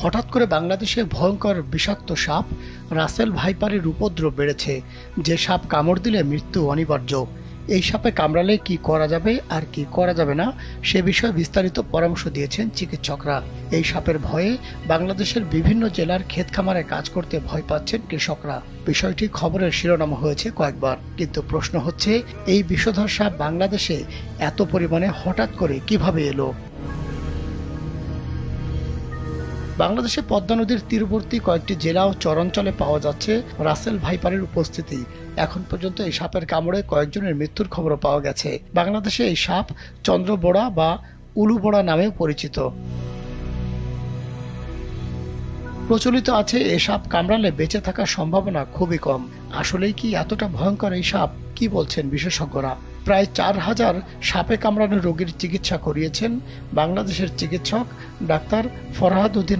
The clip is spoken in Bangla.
হঠাৎ করে বাংলাদেশে ভয়ঙ্কর বিষাক্ত সাপ রাসেল ভাইপারের উপদ্রব বেড়েছে। যে সাপ কামড় দিলে মৃত্যু অনিবার্য। এই সাপে কামড়ালে কি করা যাবে আর কি করা যাবে না সে বিষয়ে বিস্তারিত পরামর্শ দিয়েছেন চিকিৎসকরা। এই সাপের ভয়ে বাংলাদেশের বিভিন্ন জেলার ক্ষেত খামারে কাজ করতে ভয় পাচ্ছেন কৃষকরা। বিষয়টি খবরের শিরোনাম হয়েছে কয়েকবার, কিন্তু প্রশ্ন হচ্ছে এই বিষধর সাপ বাংলাদেশে এত পরিমাণে হঠাৎ করে কিভাবে এলো। বাংলাদেশে পদ্মা নদীর তীরবর্তী কয়েকটি জেলা ও চরাঞ্চলে পাওয়া যাচ্ছে রাসেল ভাইপারের উপস্থিতি। এখন পর্যন্ত এই সাপের কামড়ে কয়েকজনের মৃত্যুর খবরও পাওয়া গেছে। বাংলাদেশে এই সাপ চন্দ্রবোড়া বা উলুবোড়া নামেও পরিচিত। প্রচলিত আছে এ সাপ কামড়ালে বেঁচে থাকার সম্ভাবনা খুবই কম। আসলেই কি এতটা ভয়ঙ্কর এই সাপ? কি বলছেন বিশেষজ্ঞরা? প্রায় 4000 সাপে কামড়ানো রোগীর চিকিৎসা করিয়েছেন বাংলাদেশের চিকিৎসক ডাক্তার ফরহাদ উদ্দিন